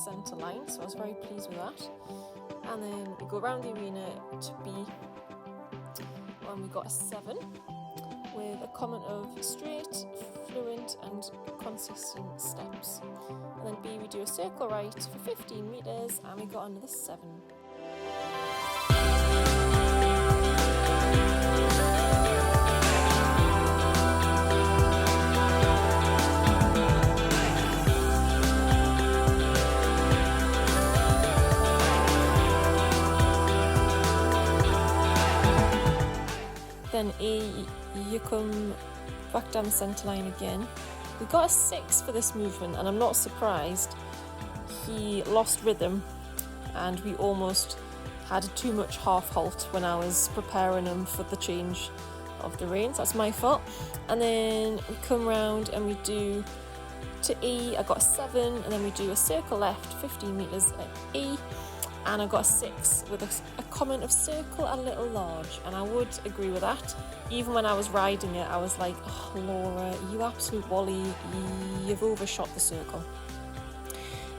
centre line, so I was very pleased with that. And then we go around the arena to B, and we got a 7 with a comment of straight, fluent and consistent steps. And then B, we do a circle right for 15 metres, and we got another 7. Then A, you come back down the centre line again. We got a 6 for this movement, and I'm not surprised. He lost rhythm and we almost had too much half halt when I was preparing him for the change of the reins. That's my fault. And then we come round and we do to E, I got a 7, and then we do a circle left 15 metres at E, and I got a 6 with a comment of circle a little large, and I would agree with that. Even when I was riding it, I was like, oh, Laura, you absolute wally, you've overshot the circle.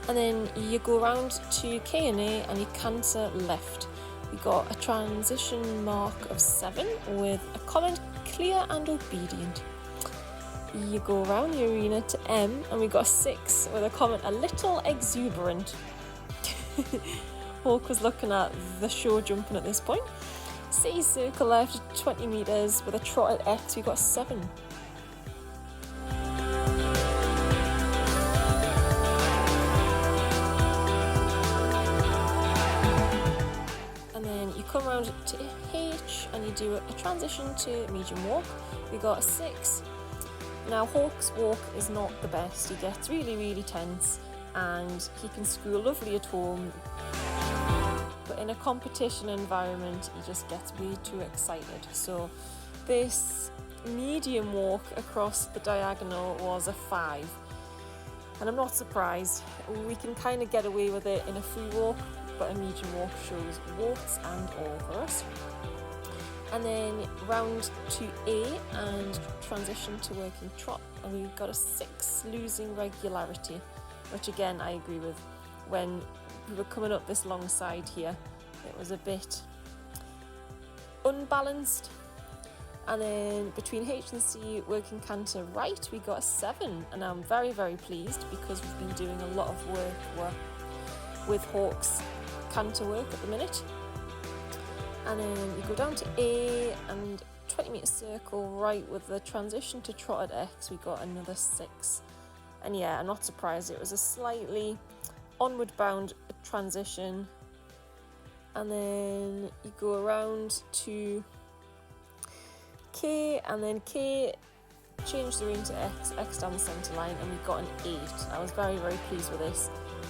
And then you go around to K and A and you canter left. We got a transition mark of 7 with a comment clear and obedient. You go around the arena to M and we got a 6 with a comment a little exuberant. Hawk was looking at the show jumping at this point. C, circle left 20 metres with a trot at X, we got 7. And then you come around to H and you do a transition to medium walk. We got a 6. Now Hawk's walk is not the best. He gets really, really tense and he can school lovely at home. But in a competition environment, he just gets way too excited. So this medium walk across the diagonal was a 5. And I'm not surprised. We can kind of get away with it in a free walk, but a medium walk shows warts and all for us. And then round to A and transition to working trot. And we got a 6, losing regularity, which again, I agree with. When we were coming up this long side here, it was a bit unbalanced. And then between H and C, working canter right, we got a 7, and I'm very, very pleased because we've been doing a lot of work with Hawk's canter work at the minute. And then you go down to A and 20 metre circle right with the transition to trot at X, we got another 6. And yeah, I'm not surprised, it was a slightly onward bound transition. And then you go around to K, and then K changed the rein to X, X down the centre line, and we got an 8. I was very, very pleased with this,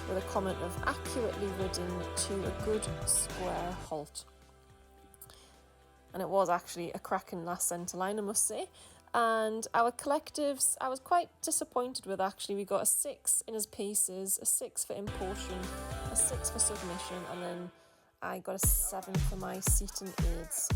with a comment of accurately ridden to a good square halt. And it was actually a cracking last centre line, I must say. And our collectives, I was quite disappointed with actually. We got a 6 in his paces, a 6 for impulsion, a 6 for submission, and then I got a 7 for my seat and aids.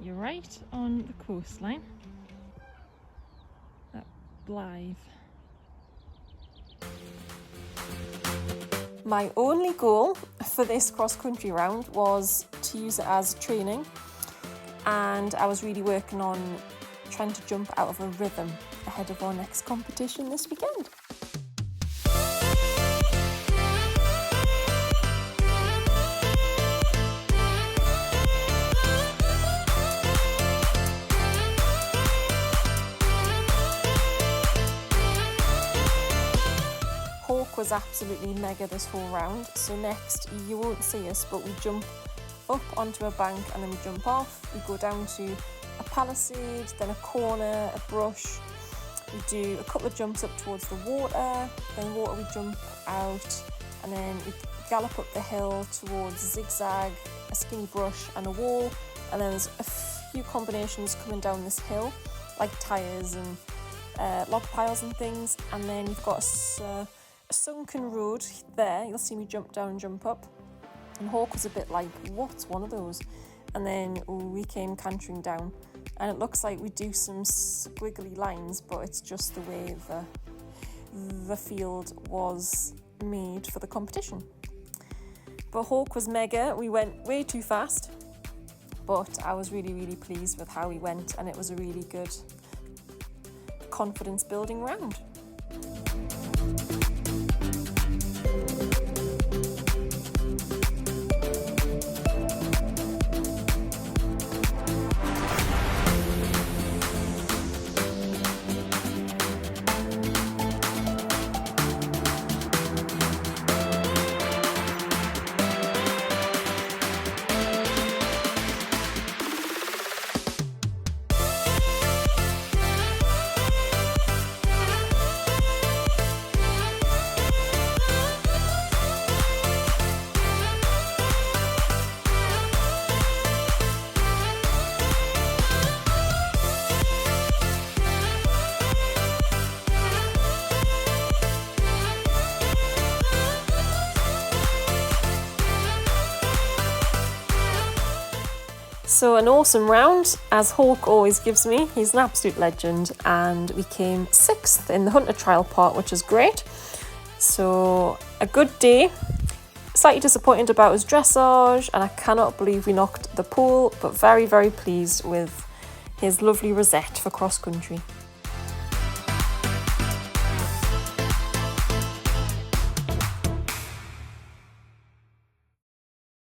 Right on the coastline at Blythe. My only goal for this cross-country round was to use it as training, and I was really working on trying to jump out of a rhythm ahead of our next competition this weekend. Hawk was absolutely mega this whole round, so next you won't see us, but we jump up onto a bank and then we jump off. We go down to a palisade, then a corner, a brush. We do a couple of jumps up towards the water, then water we jump out, and then we gallop up the hill towards a zigzag, a skinny brush and a wall, and then there's a few combinations coming down this hill, like tyres and log piles and things, and then you've got a sunken road there. You'll see me jump down and jump up, and Hawk was a bit like, what's one of those? And then we came cantering down, and it looks like we do some squiggly lines, but it's just the way the field was made for the competition. But Hawk was mega. We went way too fast, but I was really pleased with how we went, and it was a really good confidence building round. So an awesome round, as Hawk always gives me. He's an absolute legend, and we came 6th in the Hunter trial part, which is great. So a good day. Slightly disappointed about his dressage, and I cannot believe we knocked the pole, but very pleased with his lovely rosette for cross country.